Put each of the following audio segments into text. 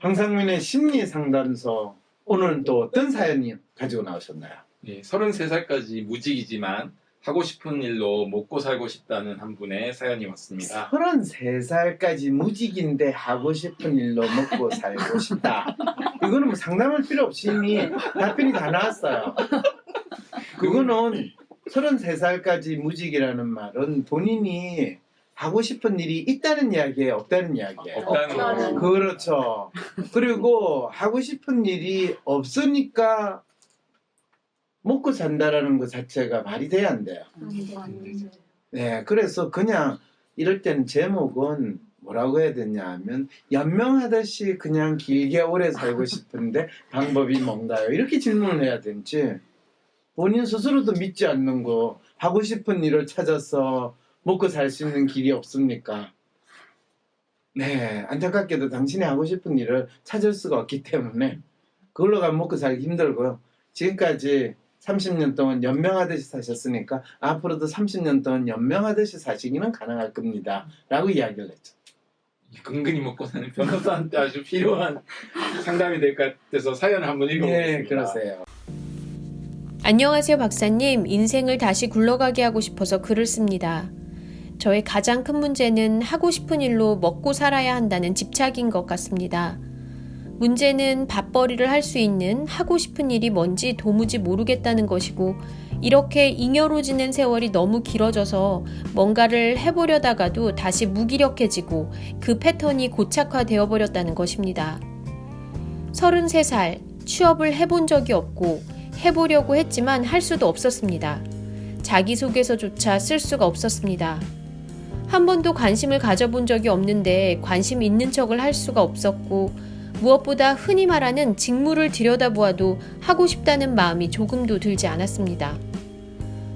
황상민의 심리상담소, 오늘은 또 어떤 사연이 가지고 나오셨나요? 예, 33살까지 무직이지만 하고 싶은 일로 먹고 살고 싶다는 한 분의 사연이 왔습니다. 33살까지 무직인데 하고 싶은 일로 먹고 살고 싶다. 이거는 뭐 상담할 필요 없이 이미 답변이 다 나왔어요. 그거는 33살까지 무직이라는 말은 본인이 하고 싶은 일이 있다는 이야기예요, 없다는 이야기예요? 없다는 거. 그렇죠. 그리고 하고 싶은 일이 없으니까 먹고 산다라는 것 자체가 말이 돼야 안 돼요. 네, 그래서 그냥 이럴 때는 제목은 뭐라고 해야 되냐 하면 연명하듯이 그냥 길게 오래 살고 싶은데 방법이 뭔가요? 이렇게 질문을 해야 되지. 본인 스스로도 믿지 않는 거 하고 싶은 일을 찾아서 먹고 살 수 있는 길이 없습니까? 네, 안타깝게도 당신이 하고 싶은 일을 찾을 수가 없기 때문에 그걸로 가면 먹고 살기 힘들고요. 지금까지 30년 동안 연명하듯이 사셨으니까 앞으로도 30년 동안 연명하듯이 사시기는 가능할 겁니다. 라고 이야기를 했죠. 근근히 먹고 사는 변호사한테 아주 필요한 상담이 될 것 같아서 사연을 한번 읽어보겠습니다. 네, 그러세요. 안녕하세요, 박사님. 인생을 다시 굴러가게 하고 싶어서 글을 씁니다. 저의 가장 큰 문제는 하고 싶은 일로 먹고 살아야 한다는 집착인 것 같습니다. 문제는 밥벌이를 할 수 있는 하고 싶은 일이 뭔지 도무지 모르겠다는 것이고, 이렇게 잉여로 지낸 세월이 너무 길어져서 뭔가를 해보려다가도 다시 무기력해지고 그 패턴이 고착화되어 버렸다는 것입니다. 33살, 취업을 해본 적이 없고 해보려고 했지만 할 수도 없었습니다. 자기소개서조차 쓸 수가 없었습니다. 한 번도 관심을 가져본 적이 없는데 관심 있는 척을 할 수가 없었고, 무엇보다 흔히 말하는 직무를 들여다보아도 하고 싶다는 마음이 조금도 들지 않았습니다.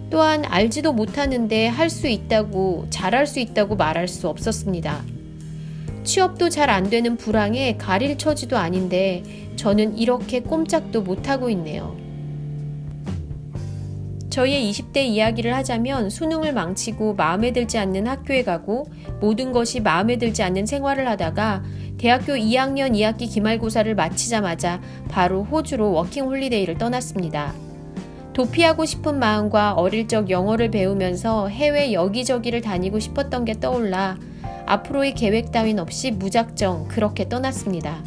또한 알지도 못하는데 할 수 있다고, 잘할 수 있다고 말할 수 없었습니다. 취업도 잘 안 되는 불황에 가릴 처지도 아닌데 저는 이렇게 꼼짝도 못하고 있네요. 저희의 20대 이야기를 하자면 수능을 망치고 마음에 들지 않는 학교에 가고 모든 것이 마음에 들지 않는 생활을 하다가 대학교 2학년 2학기 기말고사를 마치자마자 바로 호주로 워킹홀리데이를 떠났습니다. 도피하고 싶은 마음과 어릴 적 영어를 배우면서 해외 여기저기를 다니고 싶었던 게 떠올라 앞으로의 계획 따윈 없이 무작정 그렇게 떠났습니다.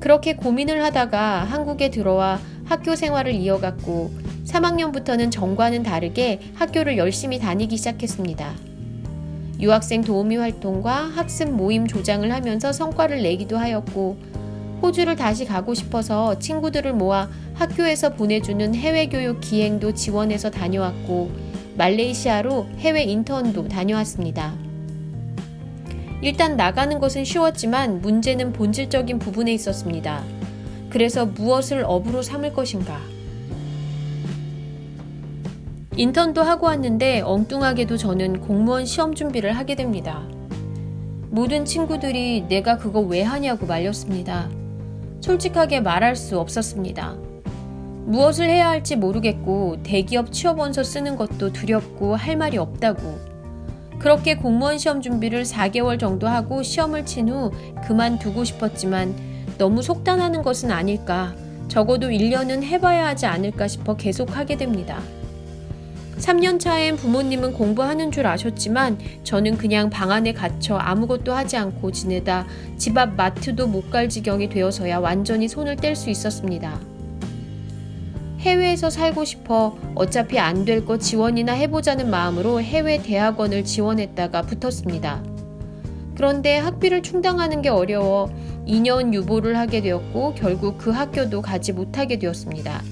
그렇게 고민을 하다가 한국에 들어와 학교 생활을 이어갔고 3학년부터는 전과는 다르게 학교를 열심히 다니기 시작했습니다. 유학생 도우미 활동과 학습 모임 조장을 하면서 성과를 내기도 하였고, 호주를 다시 가고 싶어서 친구들을 모아 학교에서 보내주는 해외교육 기행도 지원해서 다녀왔고, 말레이시아로 해외 인턴도 다녀왔습니다. 일단 나가는 것은 쉬웠지만 문제는 본질적인 부분에 있었습니다. 그래서 무엇을 업으로 삼을 것인가? 인턴도 하고 왔는데 엉뚱하게도 저는 공무원 시험 준비를 하게 됩니다. 모든 친구들이 내가 그거 왜 하냐고 말렸습니다. 솔직하게 말할 수 없었습니다. 무엇을 해야 할지 모르겠고 대기업 취업원서 쓰는 것도 두렵고 할 말이 없다고. 그렇게 공무원 시험 준비를 4개월 정도 하고 시험을 친 후 그만두고 싶었지만 너무 속단하는 것은 아닐까, 적어도 1년은 해봐야 하지 않을까 싶어 계속 하게 됩니다. 3년 차엔 부모님은 공부하는 줄 아셨지만 저는 그냥 방 안에 갇혀 아무것도 하지 않고 지내다 집 앞 마트도 못 갈 지경이 되어서야 완전히 손을 뗄 수 있었습니다. 해외에서 살고 싶어 어차피 안 될 거 지원이나 해보자는 마음으로 해외 대학원을 지원했다가 붙었습니다. 그런데 학비를 충당하는 게 어려워 2년 유보를 하게 되었고 결국 그 학교도 가지 못하게 되었습니다.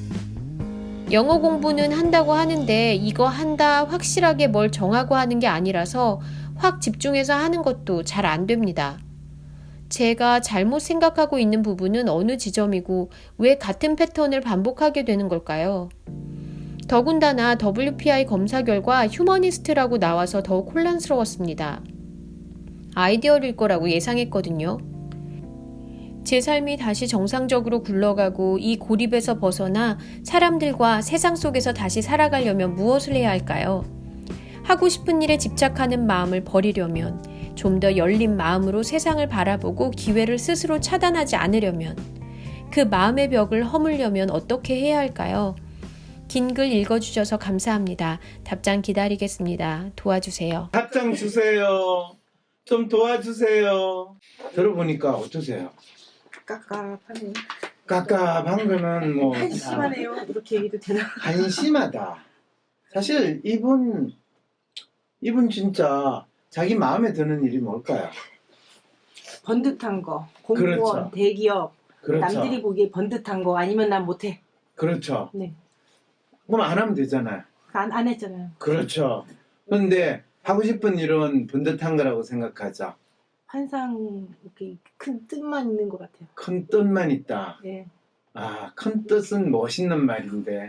영어 공부는 한다고 하는데 이거 한다 확실하게 뭘 정하고 하는 게 아니라서 확 집중해서 하는 것도 잘 안 됩니다. 제가 잘못 생각하고 있는 부분은 어느 지점이고 왜 같은 패턴을 반복하게 되는 걸까요? 더군다나 WPI 검사 결과 휴머니스트라고 나와서 더욱 혼란스러웠습니다. 아이디어일 거라고 예상했거든요. 제 삶이 다시 정상적으로 굴러가고 이 고립에서 벗어나 사람들과 세상 속에서 다시 살아가려면 무엇을 해야 할까요? 하고 싶은 일에 집착하는 마음을 버리려면, 좀 더 열린 마음으로 세상을 바라보고 기회를 스스로 차단하지 않으려면, 그 마음의 벽을 허물려면 어떻게 해야 할까요? 긴 글 읽어주셔서 감사합니다. 답장 기다리겠습니다. 도와주세요. 답장 주세요. 좀 도와주세요. 들어보니까 어떠세요? 깝깝하네요. 깝깝한 거는 뭐 한심하네요. 이렇게 얘기도 되나? 한심하다. 사실 이분 진짜 자기 마음에 드는 일이 뭘까요? 번듯한 거, 공무원, 그렇죠. 대기업, 그렇죠. 남들이 보기에 번듯한 거 아니면 난 못해. 그렇죠. 네, 그럼 안 하면 되잖아요. 안 했잖아요. 그렇죠. 그런데 하고 싶은 일은 번듯한 거라고 생각하죠. 환상 이렇게 큰 뜻만 있는 것 같아요. 큰 뜻만 있다. 네. 아, 큰 뜻은 멋있는 말인데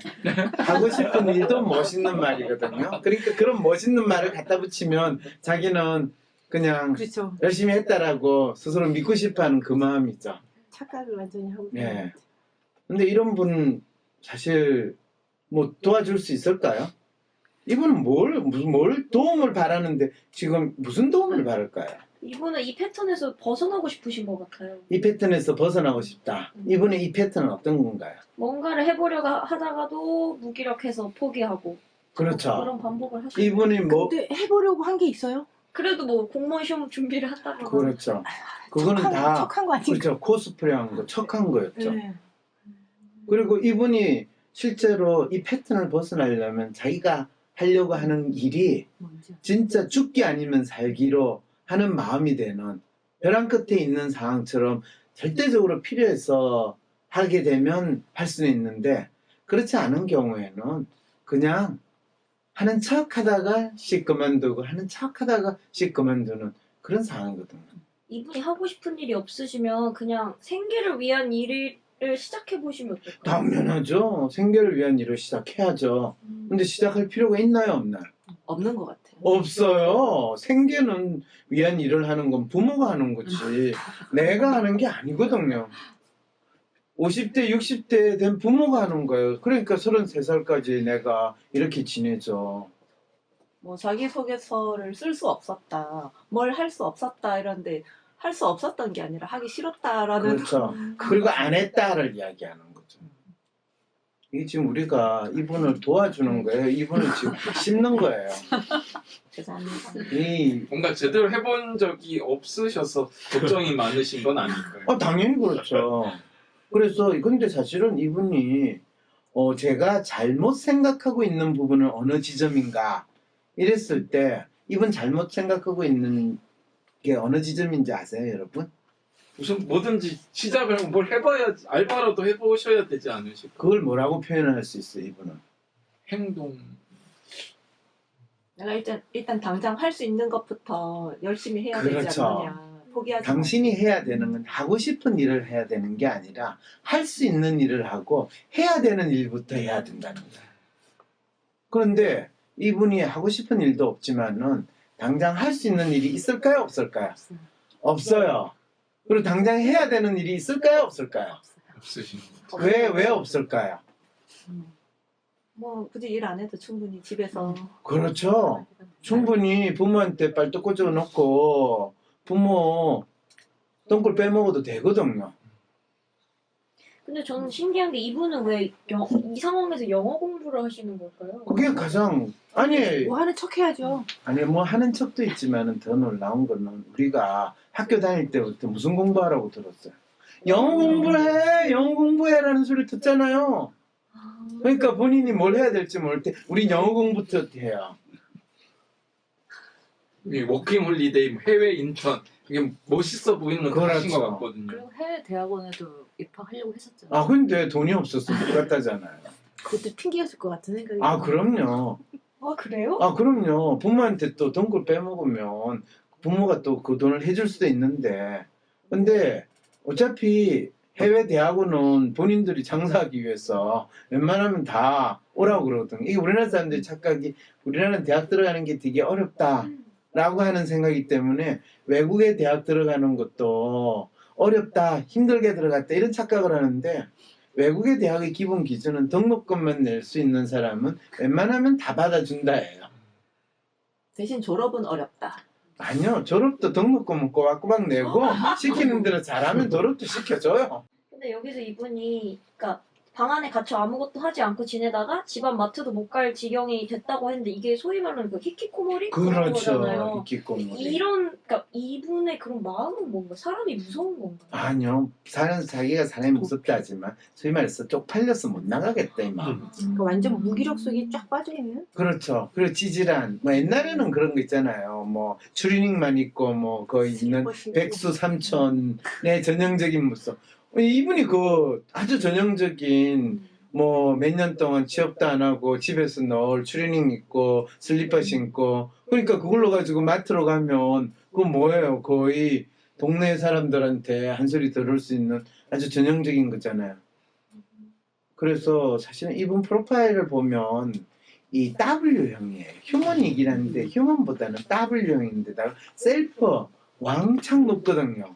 하고 싶은 일도 멋있는 말이거든요. 그러니까 그런 멋있는 말을 갖다 붙이면 자기는 그냥 그렇죠. 열심히 했다라고 스스로 믿고 싶어하는 그 마음이 있죠. 착각을 완전히 하고 있는 예. 것 같아요. 근데 이런 분 사실 뭐 도와줄 수 있을까요? 이분은 뭘 도움을 바라는데 지금 무슨 도움을 바랄까요? 이분은 이 패턴에서 벗어나고 싶으신 것 같아요. 이 패턴에서 벗어나고 싶다. 이분의 이 패턴은 어떤 건가요? 뭔가를 해보려고 하다가도 무기력해서 포기하고 그렇죠. 그런 반복을 하시고 이분이 뭐 근데 해보려고 한 게 있어요? 그래도 뭐 공무원 시험 준비를 한다거나 그렇죠. 그거는 다 척한 거 아닌가? 그렇죠. 코스프레한 거, 척한 거였죠. 네. 그리고 이분이 실제로 이 패턴을 벗어나려면 자기가 하려고 하는 일이 뭔지. 진짜 죽기 아니면 살기로 하는 마음이 되는 벼랑 끝에 있는 상황처럼 절대적으로 필요해서 하게 되면 할 수는 있는데 그렇지 않은 경우에는 그냥 하는 척 하다가 씩 그만두고 하는 척 하다가 씩 그만두는 그런 상황이거든요. 이분이 하고 싶은 일이 없으시면 그냥 생계를 위한 일을 시작해 보시면 어떨까요? 당연하죠. 생계를 위한 일을 시작해야죠. 근데 시작할 필요가 있나요, 없나요? 없는 것 같아요. 없어요. 생계는 위한 일을 하는 건 부모가 하는 거지. 내가 하는 게 아니거든요. 50대, 60대 된 부모가 하는 거예요. 그러니까 33살까지 내가 이렇게 지내죠. 뭐 자기소개서를 쓸 수 없었다, 뭘 할 수 없었다 이런데 할 수 없었던 게 아니라 하기 싫었다라는 그렇죠. 그리고 안 했다를 이야기하는 거죠. 이게 지금 우리가 이분을 도와주는 거예요. 이분을 지금 씹는 거예요. 죄송합니다. 이 뭔가 제대로 해본 적이 없으셔서 걱정이 많으신 건 아닐까요? 당연히 그렇죠. 그래서 근데 사실은 이분이 제가 잘못 생각하고 있는 부분은 어느 지점인가 이랬을 때 이분 잘못 생각하고 있는 게 어느 지점인지 아세요, 여러분? 무슨 뭐든지 시작을 하면 뭘 해봐야지 알바라도 해보셔야 되지 않으실까요? 그걸 뭐라고 표현할 수 있어요, 이분은? 행동 내가 일단 당장 할 수 있는 것부터 열심히 해야 되지 그렇죠. 않느냐. 포기하지 당신이 해야 되는 건 하고 싶은 일을 해야 되는 게 아니라 할 수 있는 일을 하고 해야 되는 일부터 해야 된다는 거예요. 그런데 이분이 하고 싶은 일도 없지만은 당장 할 수 있는 일이 있을까요, 없을까요? 없어요. 없어요. 그리고 당장 해야 되는 일이 있을까요, 없을까요? 없으신 것 왜 없을까요? 뭐 굳이 일 안 해도 충분히 집에서 그렇죠. 충분히 부모한테 발도 꽂아 놓고 부모 똥굴 빼먹어도 되거든요. 근데 저는 신기한 게 이분은 왜 이 상황에서 영어 공부를 하시는 걸까요? 그게 가장 아니 뭐 하는 척 해야죠. 뭐 하는 척도 있지만은 더 놀라운 거는 우리가 학교 다닐 때부터 무슨 공부하라고 들었어요. 영어 공부해, 영어 공부해라는 소리 듣잖아요. 그러니까 본인이 뭘 해야 될지 모를 때 우리 영어 공부부터 해요. 이 워킹 홀리데이, 뭐 해외 인턴 이게 멋있어 보이는 거 하신 것 그렇죠. 같거든요. 그리고 해외 대학원에도 입학하려고 했었잖아요. 아 근데 돈이 없어서 못 갔다잖아요. 그것도 핑계였을 것 같은 생각이. 아 그럼요. 아 그래요? 아 그럼요. 부모한테 또 돈을 빼먹으면 부모가 또 그 돈을 해줄 수도 있는데 근데 어차피 해외 대학원은 본인들이 장사하기 위해서 웬만하면 다 오라고 그러거든. 이게 우리나라 사람들이 착각이 우리나라는 대학 들어가는 게 되게 어렵다라고 하는 생각이기 때문에 외국에 대학 들어가는 것도 어렵다, 힘들게 들어갔다 이런 착각을 하는데 외국의 대학의 기본 기준은 등록금만 낼 수 있는 사람은 웬만하면 다 받아준다예요. 대신 졸업은 어렵다. 아니요. 졸업도 등록금은 꼬박꼬박 내고 시키는 대로 잘하면 졸업도 시켜줘요. 근데 여기서 이분이 그러니까 방 안에 갇혀 아무것도 하지 않고 지내다가 집안 마트도 못 갈 지경이 됐다고 했는데 이게 소위 말하는 그 히키코모리 그런 그렇죠. 거잖아요. 이끼꼬물이. 이런 그러니까 이분의 그런 마음은 뭔가 사람이 무서운 건가요? 아니요. 자기가 사람이 무섭다 하지만 소위 말해서 쪽팔려서 못 나가겠다 이 마음. 그러니까 완전 무기력속이 쫙 빠져있는? 그렇죠. 그리고 찌질한 뭐 옛날에는 그런 거 있잖아요. 뭐 추리닝만 입고 뭐 거의 있는 백수 삼촌의 전형적인 모습. 이분이 그 아주 전형적인 뭐 몇 년 동안 취업도 안 하고 집에서 늘 추리닝 입고 슬리퍼 신고 그러니까 그걸로 가지고 마트로 가면 그건 뭐예요? 거의 동네 사람들한테 한 소리 들을 수 있는 아주 전형적인 거잖아요. 그래서 사실은 이분 프로파일을 보면 이 W형이에요. 휴먼이긴한데 휴먼보다는 W형인데다가 셀프 왕창 높거든요.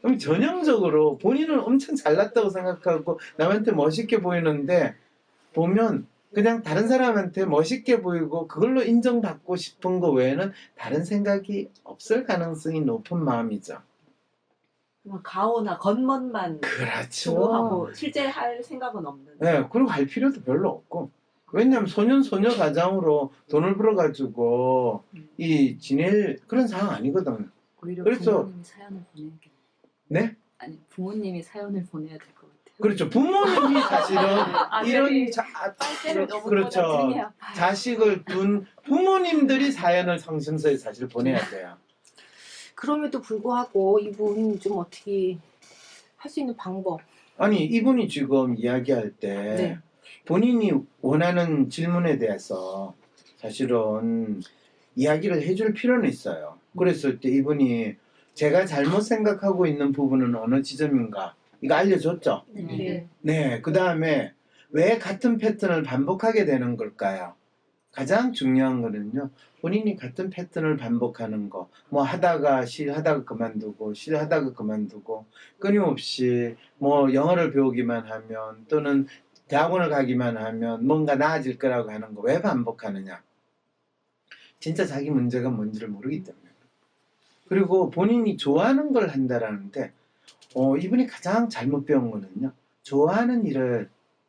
그럼 전형적으로 본인은 엄청 잘났다고 생각하고 남한테 멋있게 보이는데 보면 그냥 다른 사람한테 멋있게 보이고 그걸로 인정받고 싶은 거 외에는 다른 생각이 없을 가능성이 높은 마음이죠. 그냥 가오나 겉멋만 그렇죠. 추구하고 실제 할 생각은 없는. 네, 그리고 할 필요도 별로 없고. 왜냐면 소녀 가장으로 돈을 벌어가지고 이 지낼 그런 상황 아니거든. 오히려 그래서- 부모님이 사연을 보내야겠. 네? 아니 부모님이 사연을 보내야 될 것 같아요. 그렇죠. 부모님이 사실은 이런 빨대를 너무 그렇죠. 꽂아 등이 아파요. 자식을 둔 부모님들이 사연을 상심서에 사실 보내야 돼요. 그럼에도 불구하고 이분 좀 어떻게 할 수 있는 방법. 아니 이분이 지금 이야기할 때 네. 본인이 원하는 질문에 대해서 사실은 이야기를 해줄 필요는 있어요. 그랬을 때 이분이 제가 잘못 생각하고 있는 부분은 어느 지점인가 이거 알려줬죠. 네. 네, 그 다음에 왜 같은 패턴을 반복하게 되는 걸까요? 가장 중요한 거는요, 본인이 같은 패턴을 반복하는 거, 뭐 하다가 싫어하다가 그만두고, 싫어하다가 그만두고, 끊임없이 뭐 영어를 배우기만 하면 또는 대학원을 가기만 하면 뭔가 나아질 거라고 하는 거 왜 반복하느냐? 진짜 자기 문제가 뭔지를 모르기 때문에. 그리고 본인이 좋아하는 걸 한다라는데, 이분이 가장 잘못 배운 거는요, 좋아하는 일을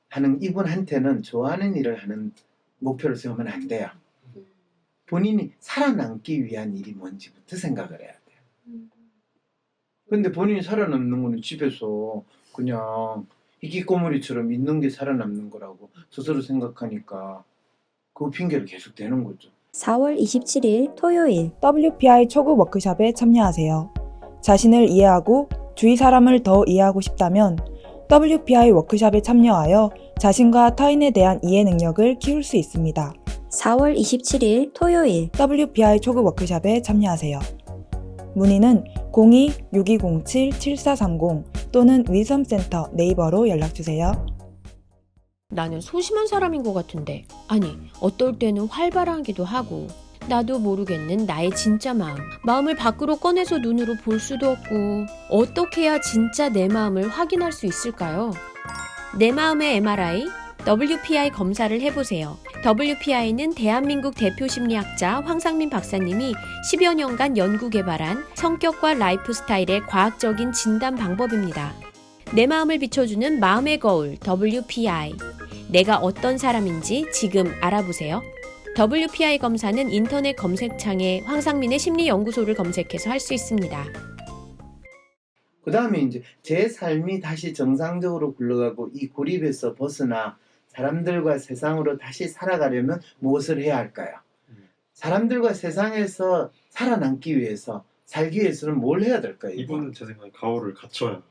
하는 이분한테는 좋아하는 일을 하는 목표를 세우면 안 돼요. 본인이 살아남기 위한 일이 뭔지부터 생각을 해야 돼요. 근데 본인이 살아남는 거는 집에서 그냥 이끼꼬무리처럼 있는 게 살아남는 거라고 스스로 생각하니까 그 핑계를 계속 대는 거죠. 4월 27일 토요일 WPI 초급 워크숍에 참여하세요. 자신을 이해하고 주위 사람을 더 이해하고 싶다면 WPI 워크숍에 참여하여 자신과 타인에 대한 이해 능력을 키울 수 있습니다. 4월 27일 토요일 WPI 초급 워크숍에 참여하세요. 문의는 02-6207-7430 또는 위섬센터 네이버로 연락주세요. 나는 소심한 사람인 것 같은데. 아니, 어떨 때는 활발하기도 하고. 나도 모르겠는 나의 진짜 마음. 마음을 밖으로 꺼내서 눈으로 볼 수도 없고. 어떻게 해야 진짜 내 마음을 확인할 수 있을까요? 내 마음의 MRI, WPI 검사를 해보세요. WPI는 대한민국 대표 심리학자 황상민 박사님이 10여 년간 연구 개발한 성격과 라이프 스타일의 과학적인 진단 방법입니다. 내 마음을 비춰주는 마음의 거울 WPI. 내가 어떤 사람인지 지금 알아보세요. WPI 검사는 인터넷 검색창에 황상민의 심리연구소를 검색해서 할 수 있습니다. 그 다음에 이제 제 삶이 다시 정상적으로 굴러가고 이 고립에서 벗어나 사람들과 세상으로 다시 살아가려면 무엇을 해야 할까요? 사람들과 세상에서 살아남기 위해서, 살기 위해서는 뭘 해야 될까요? 이분은 제 생각에 가오를 갖춰야.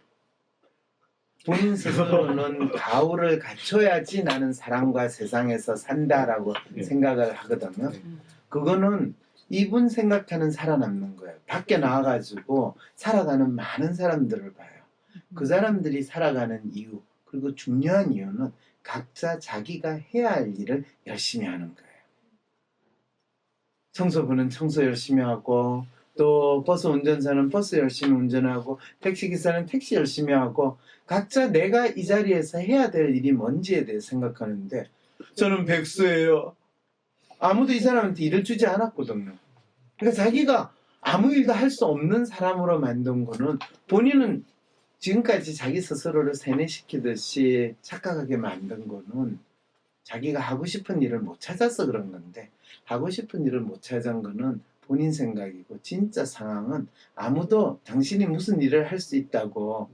본인 스스로는 가오를 갖춰야지 나는 사람과 세상에서 산다라고 네. 생각을 하거든요. 네. 그거는 이분 생각하는 살아남는 거예요. 밖에 나와가지고 살아가는 많은 사람들을 봐요. 그 사람들이 살아가는 이유, 그리고 중요한 이유는 각자 자기가 해야 할 일을 열심히 하는 거예요. 청소부는 청소 열심히 하고, 또 버스 운전사는 버스 열심히 운전하고, 택시기사는 택시 열심히 하고, 각자 내가 이 자리에서 해야 될 일이 뭔지에 대해 생각하는데, 저는 백수예요. 아무도 이 사람한테 일을 주지 않았거든요. 그러니까 자기가 아무 일도 할 수 없는 사람으로 만든 거는 본인은 지금까지 자기 스스로를 세뇌시키듯이 착각하게 만든 거는 자기가 하고 싶은 일을 못 찾아서 그런 건데, 하고 싶은 일을 못 찾은 거는 본인 생각이고, 진짜 상황은 아무도 당신이 무슨 일을 할 수 있다고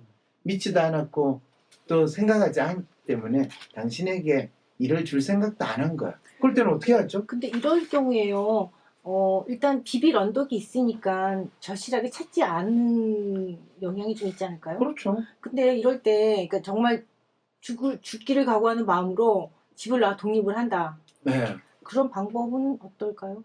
믿지도 않았고 또 생각하지 않기 때문에 당신에게 일을 줄 생각도 안 한 거야. 그럴 때는 어떻게 하죠? 근데 이럴 경우에요. 일단 비빌 언덕이 있으니까 절실하게 찾지 않는 영향이 좀 있지 않을까요? 그렇죠. 근데 이럴 때 그러니까 정말 죽기를 각오하는 마음으로 집을 나와 독립을 한다. 네. 그런 방법은 어떨까요?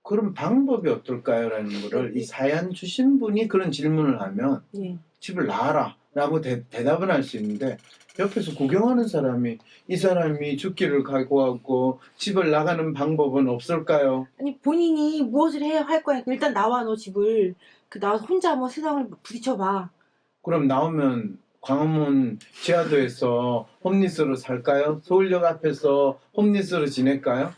그럼 방법이 어떨까요? 라는 거를 이 사연 주신 분이 그런 질문을 하면 예. 집을 나와라 라고 대답은 할 수 있는데, 옆에서 구경하는 사람이 이 사람이 죽기를 각오하고 집을 나가는 방법은 없을까요? 아니 본인이 무엇을 해야 할 거야. 일단 나와 너 집을. 나와서 혼자 한번 세상을 부딪혀봐. 그럼 나오면 광화문 지하도에서 홈리스로 살까요? 서울역 앞에서 홈리스로 지낼까요?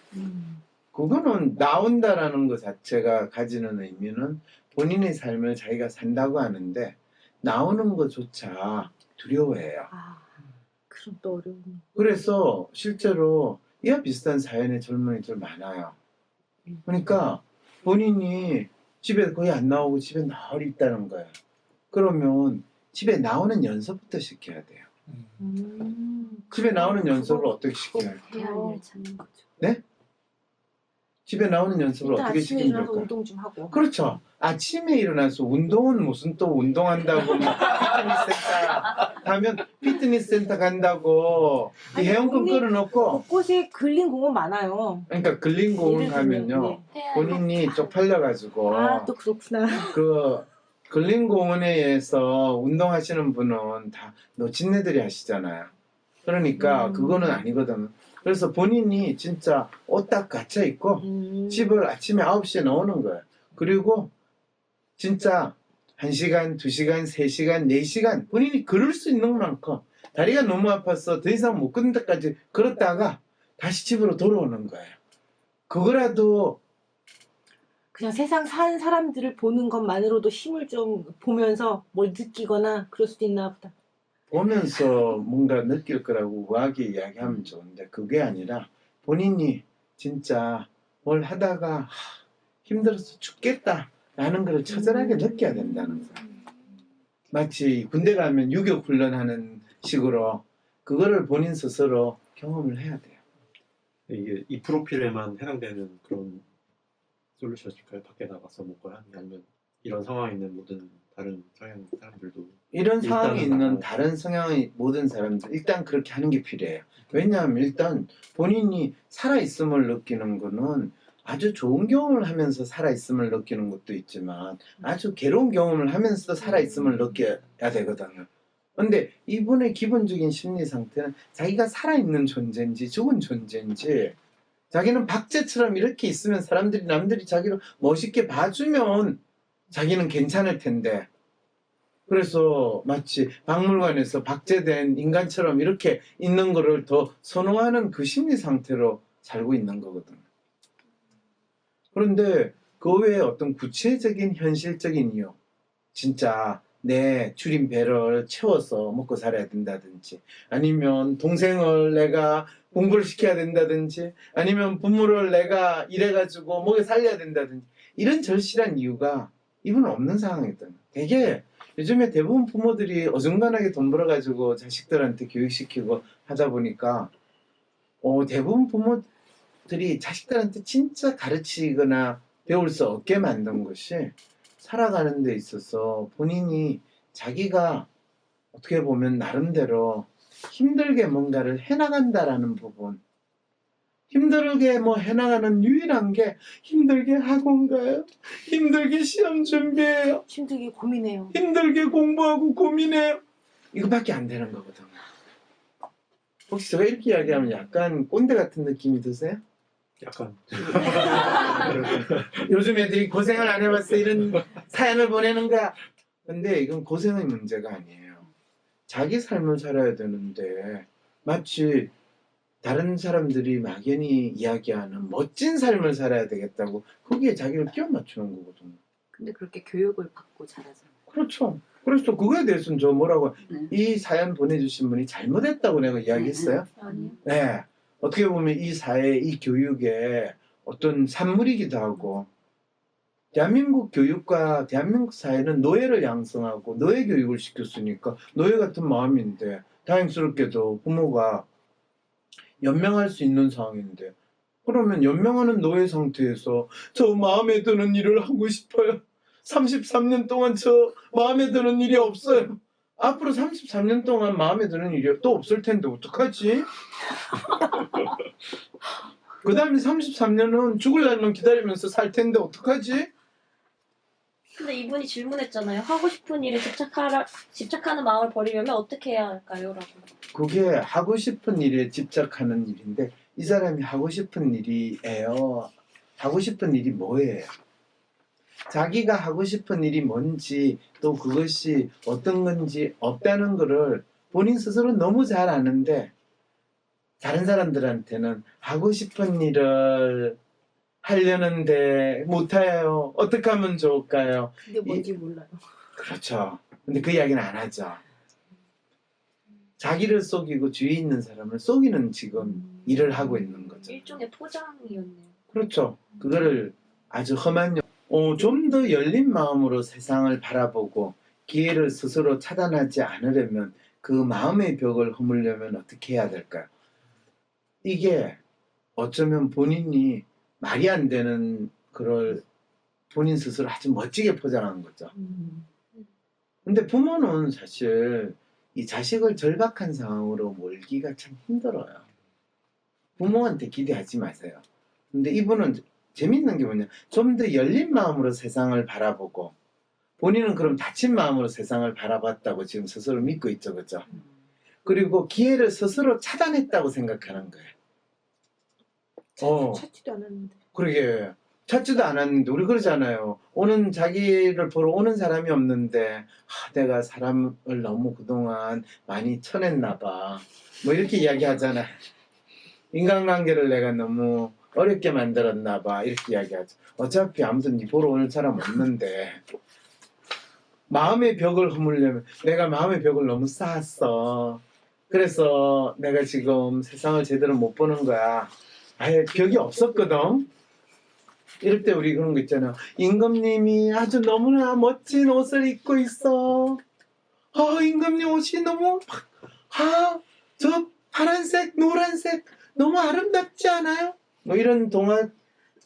그거는 나온다라는 것 자체가 가지는 의미는 본인의 삶을 자기가 산다고 하는데, 나오는 것조차 두려워해요. 그럼 또 어려운. 그래서 실제로 이와 비슷한 사연의 젊은이들 많아요. 그러니까 본인이 집에 거의 안 나오고 집에 늘 있다는 거예요. 그러면 집에 나오는 연습부터 시켜야 돼요. 집에 나오는 연습을 어떻게 시켜야 돼요? 해야 할 일 찾는 거죠. 네? 집에 나오는 연습을 일단 어떻게 아침에 시키면 일어나서 될까요? 운동 좀 하고. 그렇죠. 아침에 일어나서 운동은 무슨 또 운동한다고 뭐 피트니스 센터 가면 피트니스 센터 간다고 이 아니, 회원권 동네 끌어놓고, 곳곳에 근린 공원 많아요. 그러니까 근린공원 예를 들면, 가면요 본인이 쪽팔려가지고 또 그렇구나. 그 근린공원에서 운동하시는 분은 다 노친네들이 하시잖아요. 그러니까 그거는 아니거든. 그래서 본인이 진짜 옷 딱 갖춰 입고 집을 아침에 9시에 나오는 거예요. 그리고 진짜 1시간, 2시간, 3시간, 4시간 본인이 걸을 수 있는 만큼, 다리가 너무 아파서 더 이상 못 걷는 데까지 걸었다가 다시 집으로 돌아오는 거예요. 그거라도 그냥 세상 사는 사람들을 보는 것만으로도 힘을 좀 보면서 뭘 느끼거나 그럴 수도 있나 보다. 보면서 뭔가 느낄 거라고 우아하게 이야기하면 좋은데, 그게 아니라 본인이 진짜 뭘 하다가 힘들어서 죽겠다라는 걸 처절하게 느껴야 된다는 거예요. 마치 군대 가면 유격 훈련하는 식으로 그거를 본인 스스로 경험을 해야 돼요. 이게 이 프로필에만 해당되는 그런 솔루션일까요? 밖에 나가서 뭔가 하는 게 아니면 이런 상황에 있는 모든 다른 성향 사람들도 이런 상황에 일단은 있는 나가야 다른 성향의 모든 사람들 일단 그렇게 하는 게 필요해요. 왜냐하면 일단 본인이 살아있음을 느끼는 거는 아주 좋은 경험을 하면서 살아있음을 느끼는 것도 있지만 아주 괴로운 경험을 하면서 살아있음을 느껴야 되거든요. 근데 이분의 기본적인 심리 상태는 자기가 살아있는 존재인지 죽은 존재인지, 자기는 박제처럼 이렇게 있으면 남들이 자기를 멋있게 봐주면 자기는 괜찮을 텐데, 그래서 마치 박물관에서 박제된 인간처럼 이렇게 있는 거를 더 선호하는 그 심리 상태로 살고 있는 거거든요. 그런데 그 외에 어떤 구체적인 현실적인 이유, 진짜 내 줄인 배를 채워서 먹고 살아야 된다든지, 아니면 동생을 내가 공부를 시켜야 된다든지, 아니면 부모를 내가 일해가지고 먹여 살려야 된다든지, 이런 절실한 이유가 이분은 없는 상황이거든요. 되게 요즘에 대부분 부모들이 어중간하게 돈 벌어가지고 자식들한테 교육시키고 하다 보니까 대부분 부모들이 자식들한테 진짜 가르치거나 배울 수 없게 만든 것이, 살아가는 데 있어서 본인이 자기가 어떻게 보면 나름대로 힘들게 뭔가를 해나간다라는 부분, 힘들게 뭐 해나가는 유일한 게 힘들게 학원 가요, 힘들게 시험 준비해요, 힘들게 고민해요. 힘들게 공부하고 고민해요, 이거밖에 안 되는 거거든요. 혹시 제가 이렇게 이야기하면 약간 꼰대 같은 느낌이 드세요? 약간 요즘 애들이 고생을 안 해봤어 이런 사연을 보내는 거야. 근데 이건 고생의 문제가 아니에요. 자기 삶을 살아야 되는데 마치 다른 사람들이 막연히 이야기하는 멋진 삶을 살아야 되겠다고 거기에 자기를 끼워 맞추는 거거든요. 근데 그렇게 교육을 받고 자라잖아요. 그렇죠. 그래서 그거에 대해서는 저 뭐라고 네. 이 사연 보내주신 분이 잘못했다고 내가 이야기했어요. 아니요. 네. 어떻게 보면 이 사회, 이 교육의 어떤 산물이기도 하고, 대한민국 교육과 대한민국 사회는 노예를 양성하고 노예 교육을 시켰으니까 노예 같은 마음인데, 다행스럽게도 부모가 연명할 수 있는 상황인데, 그러면 연명하는 노예 상태에서 저 마음에 드는 일을 하고 싶어요. 33년 동안 저 마음에 드는 일이 없어요. 앞으로 33년 동안 마음에 드는 일이 또 없을 텐데 어떡하지? 그 다음에 33년은 죽을 날만 기다리면서 살 텐데 어떡하지? 근데 이분이 질문했잖아요. 하고 싶은 일에 집착하는 마음을 버리려면 어떻게 해야 할까요? 라고. 그게 하고 싶은 일에 집착하는 일인데 이 사람이 하고 싶은 일이에요. 하고 싶은 일이 뭐예요? 자기가 하고 싶은 일이 뭔지 또 그것이 어떤 건지 없다는 거를 본인 스스로 너무 잘 아는데 다른 사람들한테는 하고 싶은 일을 하려는데 못해요. 어떻게 하면 좋을까요? 근데 뭔지 몰라요. 그렇죠. 근데 그 이야기는 안 하죠. 자기를 속이고 주위에 있는 사람을 속이는 지금 일을 하고 있는 거죠. 일종의 포장이었네요. 그렇죠. 그거를 아주 험한 좀 더 열린 마음으로 세상을 바라보고 기회를 스스로 차단하지 않으려면 그 마음의 벽을 허물려면 어떻게 해야 될까요? 이게 어쩌면 본인이 말이 안 되는 그걸 본인 스스로 아주 멋지게 포장한 거죠. 근데 부모는 사실 이 자식을 절박한 상황으로 몰기가 참 힘들어요. 부모한테 기대하지 마세요. 근데 이분은 재밌는 게 뭐냐, 좀 더 열린 마음으로 세상을 바라보고 본인은 그럼 닫힌 마음으로 세상을 바라봤다고 지금 스스로 믿고 있죠, 그죠? 그리고 기회를 스스로 차단했다고 생각하는 거예요. 찾지도 않았는데. 그러게 찾지도 않았는데 우리 그러잖아요. 자기를 보러 오는 사람이 없는데 내가 사람을 너무 그동안 많이 쳐냈나 봐. 뭐 이렇게 이야기하잖아요. 인간관계를 내가 너무 어렵게 만들었나 봐. 이렇게 이야기하죠. 어차피 아무튼 니 보러 오는 사람 없는데 마음의 벽을 허물려면 내가 마음의 벽을 너무 쌓았어. 그래서 내가 지금 세상을 제대로 못 보는 거야. 아예 벽이 없었거든. 이럴 때 우리 그런 거 있잖아요. 임금님이 아주 너무나 멋진 옷을 입고 있어. 임금님 옷이 너무 저 파란색, 노란색 너무 아름답지 않아요? 뭐 이런 동화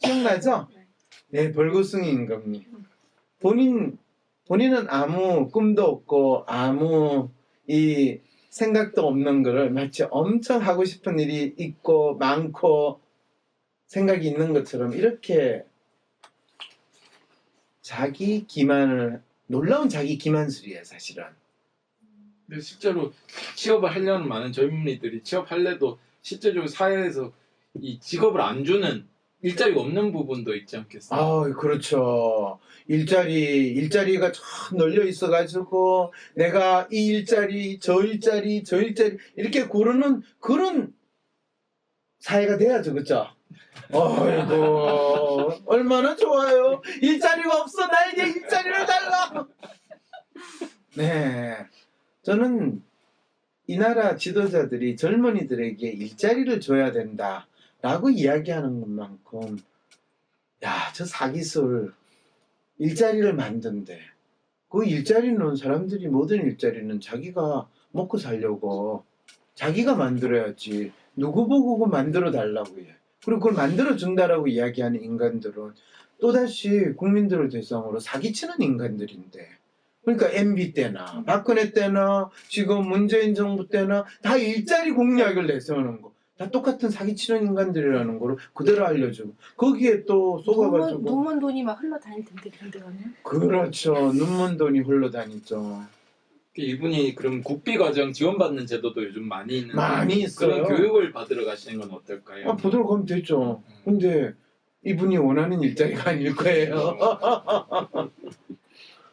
기억나죠? 네, 벌거숭이 임금님. 본인은 아무 꿈도 없고 아무 이 생각도 없는 거를 마치 엄청 하고 싶은 일이 있고 많고 생각이 있는 것처럼 이렇게 놀라운 자기 기만술이에요, 사실은. 근데 실제로 취업을 하려는 많은 젊은이들이 취업할래도 실제적으로 사회에서 이 직업을 안 주는 일자리가 없는 부분도 있지 않겠어요? 그렇죠. 일자리가 참 널려 있어가지고 내가 이 일자리, 저 일자리 이렇게 고르는 그런 사회가 돼야죠, 그렇죠? 아이고 얼마나 좋아요. 일자리가 없어. 나에게 일자리를 달라. 네, 저는 이 나라 지도자들이 젊은이들에게 일자리를 줘야 된다라고 이야기하는 것만큼 저 사기술 일자리를 만든대. 그 일자리는 사람들이 모든 일자리는 자기가 먹고 살려고 자기가 만들어야지 누구 보고 그거 만들어 달라고 해. 그리고 그걸 만들어 준다라고 이야기하는 인간들은 또다시 국민들을 대상으로 사기치는 인간들인데, 그러니까 MB 때나 박근혜 때나 지금 문재인 정부 때나 다 일자리 공약을 내세우는 거 다 똑같은 사기치는 인간들이라는 거를 그대로 알려주고 거기에 또 속아가지고 눈먼 돈이 막 흘러다닐 텐데 그런 데 가면. 그렇죠. 눈먼 돈이 흘러다니죠. 이분이 그럼 국비과정 지원받는 제도도 요즘 많이 있는데 많이 있어요. 그런 교육을 받으러 가시는 건 어떨까요? 보도록 가면 되죠. 근데 이분이 원하는 일자리가 아닐 거예요.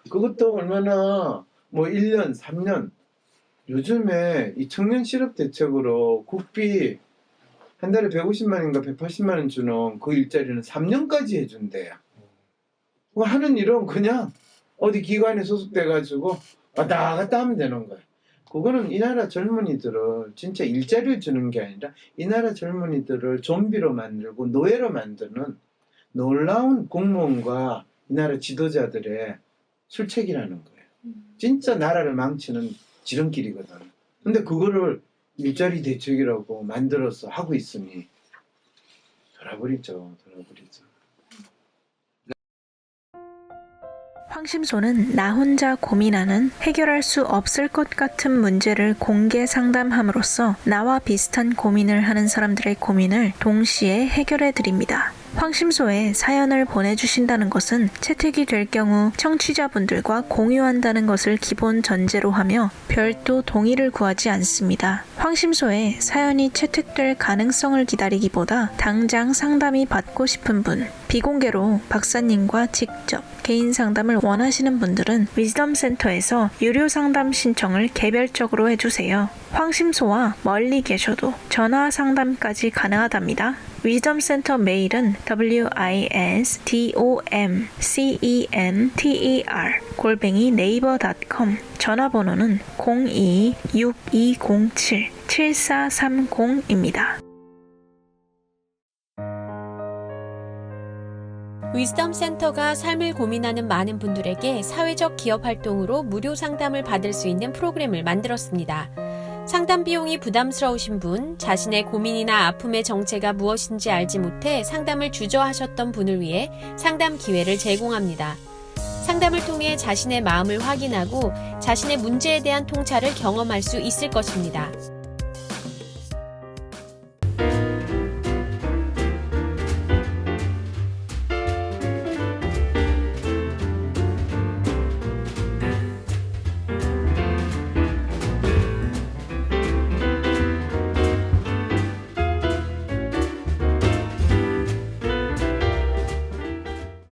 그것도 얼마나 1년, 3년 요즘에 이 청년 실업 대책으로 국비 한 달에 150만인가 180만 원 주는 그 일자리는 3년까지 해준대요. 하는 일은 그냥 어디 기관에 소속돼가지고 왔다 갔다 하면 되는 거예요. 그거는 이 나라 젊은이들을 진짜 일자리를 주는 게 아니라 이 나라 젊은이들을 좀비로 만들고 노예로 만드는 놀라운 공무원과 이 나라 지도자들의 술책이라는 거예요. 진짜 나라를 망치는 지름길이거든. 근데 그거를 일자리 대책이라고 만들어서 하고 있으니 돌아버리죠. 황심소는 나 혼자 고민하는 해결할 수 없을 것 같은 문제를 공개 상담함으로써 나와 비슷한 고민을 하는 사람들의 고민을 동시에 해결해 드립니다. 황심소에 사연을 보내주신다는 것은 채택이 될 경우 청취자분들과 공유한다는 것을 기본 전제로 하며 별도 동의를 구하지 않습니다. 황심소에 사연이 채택될 가능성을 기다리기보다 당장 상담이 받고 싶은 분, 비공개로 박사님과 직접 개인 상담을 원하시는 분들은 위즈덤센터에서 유료 상담 신청을 개별적으로 해주세요. 황심소와 멀리 계셔도 전화 상담까지 가능하답니다. 위즈덤센터 메일은 wisdomcenter@naver.com, 전화번호는 02-6207-7430입니다. 위즈덤 센터가 삶을 고민하는 많은 분들에게 사회적 기업 활동으로 무료 상담을 받을 수 있는 프로그램을 만들었습니다. 상담 비용이 부담스러우신 분, 자신의 고민이나 아픔의 정체가 무엇인지 알지 못해 상담을 주저하셨던 분을 위해 상담 기회를 제공합니다. 상담을 통해 자신의 마음을 확인하고 자신의 문제에 대한 통찰을 경험할 수 있을 것입니다.